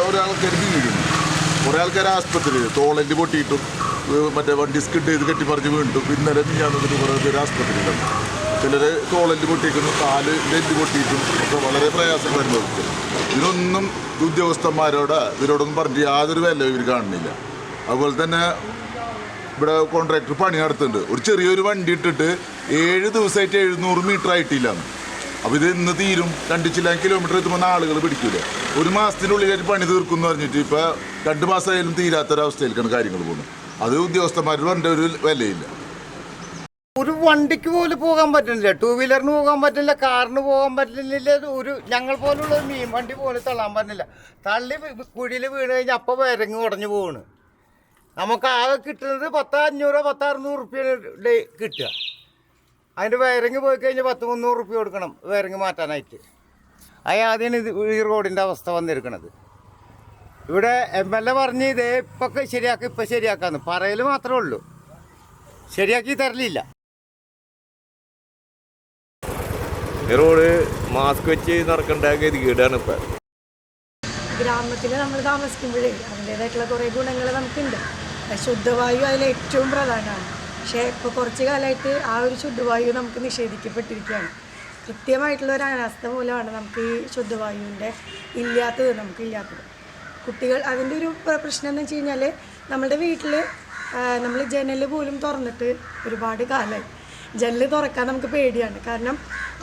ഒരാൾക്കാർ വീഴുന്നു, കുറേ ആൾക്കാർ ആസ്പത്രിയിൽ തോളല് പൊട്ടിയിട്ടും മറ്റേ വണ്ടി സ്കിഡ് ചെയ്ത് കെട്ടിപ്പറിച്ച് വീണ്ടും ഇന്നലെ ഞാനതിന് കുറേ പേര് ആസ്പത്രിയിലാണ്. ചിലർ തോളല് പൊട്ടിക്കുന്നു, കാല് ലെല്ല് പൊട്ടിയിട്ടും ഒക്കെ വളരെ പ്രയാസങ്ങൾ അനുഭവിക്കും. ഇതിനൊന്നും ഇവരോടൊന്നും പറഞ്ഞിട്ട് യാതൊരു വില ഇവർ കാണുന്നില്ല. അതുപോലെ തന്നെ ഇവിടെ കോൺട്രാക്ടർ പണി നടത്തുന്നുണ്ട്. ഒരു ചെറിയൊരു വണ്ടി ഇട്ടിട്ട് 7 ദിവസമായിട്ട് 700 മീറ്റർ ആയിട്ടില്ല. അപ്പോൾ ഇത് ഇന്ന് തീരും, 2 കിലോമീറ്റർ എത്തുമ്പോൾ ആളുകൾ പിടിക്കില്ല. ഒരു മാസത്തിനുള്ളിൽ പണി തീർക്കും എന്ന് പറഞ്ഞിട്ട് ഇപ്പോൾ 2 മാസമായാലും തീരാത്തൊരവസ്ഥയിലേക്കാണ് കാര്യങ്ങൾ പോകുന്നത്. അത് ഉദ്യോഗസ്ഥന്മാർ പറഞ്ഞ ഒരു വിലയില്ല. ഒരു വണ്ടിക്ക് പോലും പോകാൻ പറ്റുന്നില്ല, 2 വീലറിന് പോകാൻ പറ്റില്ല, കാറിന് പോകാൻ പറ്റുന്നില്ല. ഞങ്ങൾ പോലുള്ള ഒരു മീൻ വണ്ടി പോലും തള്ളാൻ പറ്റുന്നില്ല. തള്ളി കുഴിയിൽ വീണ് കഴിഞ്ഞാൽ അപ്പം വരങ്ങ് ഉടഞ്ഞു പോവാണ്. നമുക്ക് ആകെ കിട്ടുന്നത് 10,500 10,600 റുപ്യ കിട്ടുക. അതിൻ്റെ വയറിങ് പോയി കഴിഞ്ഞാൽ 10-300 റുപ്യ കൊടുക്കണം വയറിങ് മാറ്റാനായിട്ട്. ആദ്യമാണ് ഈ റോഡിൻ്റെ അവസ്ഥ വന്നിരിക്കുന്നത്. ഇവിടെ MLA പറഞ്ഞ് ഇതേ ഇപ്പം ശരിയാക്കാന്ന് പറയൽ മാത്രമേ ഉള്ളൂ, ശരിയാക്കി തരലില്ല. റോഡ് മാസ്ക് വെച്ച് നടക്കേണ്ട ഗതികേടാണ് ഇപ്പം. ഗ്രാമത്തിൽ നമ്മൾ താമസിക്കുമ്പോഴേ അതിൻ്റേതായിട്ടുള്ള കുറേ ഗുണങ്ങൾ നമുക്കുണ്ട്. ശുദ്ധവായു അതിൽ ഏറ്റവും പ്രധാനമാണ്. പക്ഷേ ഇപ്പോൾ കുറച്ച് കാലമായിട്ട് ആ ഒരു ശുദ്ധവായു നമുക്ക് നിഷേധിക്കപ്പെട്ടിരിക്കുകയാണ്. കൃത്യമായിട്ടുള്ള ഒരു അനാസ്ഥ മൂലമാണ് നമുക്ക് ഈ ശുദ്ധവായുവിൻ്റെ നമുക്കില്ലാത്തത്. കുട്ടികൾ അതിൻ്റെ ഒരു പ്രശ്നം എന്ന് വെച്ച് കഴിഞ്ഞാൽ നമ്മുടെ വീട്ടിൽ നമ്മൾ ജനൽ പോലും തുറന്നിട്ട് ഒരുപാട് കാലമായി. ജനൽ തുറക്കാൻ നമുക്ക് പേടിയാണ്, കാരണം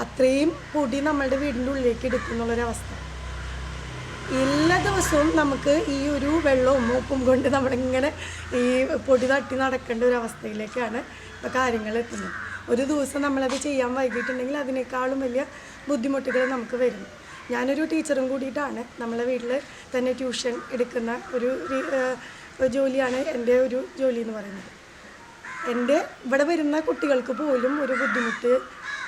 അത്രയും പൊടി നമ്മളുടെ വീടിൻ്റെ ഉള്ളിലേക്ക് എടുക്കുന്നുള്ളൊരവസ്ഥ. എല്ലാ ദിവസവും നമുക്ക് ഈ ഒരു വെള്ളവും ഉപ്പും കൊണ്ട് നമ്മളിങ്ങനെ ഈ പൊടി തട്ടി നടക്കേണ്ട ഒരു അവസ്ഥയിലേക്കാണ് ഇപ്പോൾ കാര്യങ്ങൾ എത്തുന്നത്. ഒരു ദിവസം നമ്മളത് ചെയ്യാൻ വൈകിട്ടുണ്ടെങ്കിൽ അതിനേക്കാളും വലിയ ബുദ്ധിമുട്ടുകൾ നമുക്ക് വരുന്നു. ഞാനൊരു ടീച്ചറും കൂടിയിട്ടാണ്. നമ്മളെ വീട്ടിൽ തന്നെ ട്യൂഷൻ എടുക്കുന്ന ഒരു ജോലിയാണ് എൻ്റെ ഒരു ജോലി എന്ന് പറയുന്നത്. എൻ്റെ ഇവിടെ വരുന്ന കുട്ടികൾക്ക് പോലും ഒരു ബുദ്ധിമുട്ട്,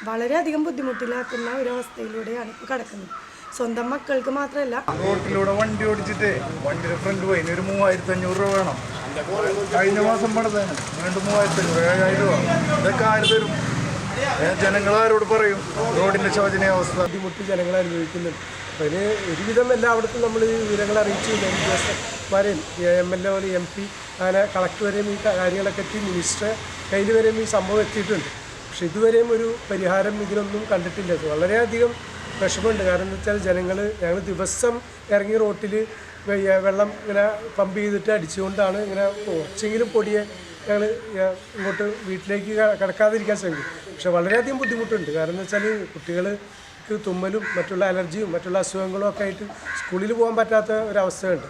വളരെയധികം ബുദ്ധിമുട്ടിലാക്കുന്ന ഒരവസ്ഥയിലൂടെയാണ് ഇപ്പോൾ കിടക്കുന്നത്. സ്വന്തം മക്കൾക്ക് മാത്രമല്ല, റോട്ടിലൂടെ വണ്ടി ഓടിച്ചിട്ട് വണ്ടിയുടെ ഫ്രണ്ട് പോയി ഒരു 3,500 രൂപ വേണം. കഴിഞ്ഞ മാസം പണിതാണ് വീണ്ടും 3,500 7,000 രൂപ. ഇതൊക്കെ ആര് തരും? ജനങ്ങളാരോട് പറയും? റോഡിൻ്റെ ശോചനീയാവസ്ഥ ബുദ്ധിമുട്ട് ജനങ്ങൾ അനുഭവിക്കുന്നുണ്ട്. അപ്പോൾ അതിന് ഒരുവിധം എല്ലായിടത്തും നമ്മൾ ഈ വിവരങ്ങൾ അറിയിച്ചു. ഉദ്യോഗസ്ഥന്മാരെയും MLA പോലെ MP അങ്ങനെ കളക്ടർ വരെയും ഈ കാര്യങ്ങളൊക്കെ എത്തി, മിനിസ്റ്റർ കയ്യിൽ വരെയും ഈ സംഭവം എത്തിയിട്ടുണ്ട്. പക്ഷെ ഇതുവരെയും ഒരു പരിഹാരം ഇതിനൊന്നും കണ്ടിട്ടില്ല. വളരെയധികം വിഷമമുണ്ട്. കാരണം എന്താ വെച്ചാൽ ഞങ്ങൾ ദിവസം ഇറങ്ങി റോട്ടിൽ വെള്ളം ഇങ്ങനെ പമ്പ് ചെയ്തിട്ട് അടിച്ചുകൊണ്ടാണ് ഇങ്ങനെ കുറച്ചെങ്കിലും പൊടിയെ ഞങ്ങൾ ഇങ്ങോട്ട് വീട്ടിലേക്ക് കിടക്കാതിരിക്കാൻ ശ്രമിക്കും. പക്ഷെ വളരെയധികം ബുദ്ധിമുട്ടുണ്ട്. കാരണം എന്താ വെച്ചാൽ കുട്ടികൾക്ക് തുമ്മലും മറ്റുള്ള അലർജിയും മറ്റുള്ള അസുഖങ്ങളും ഒക്കെ ആയിട്ട് സ്കൂളിൽ പോകാൻ പറ്റാത്ത ഒരവസ്ഥയുണ്ട്.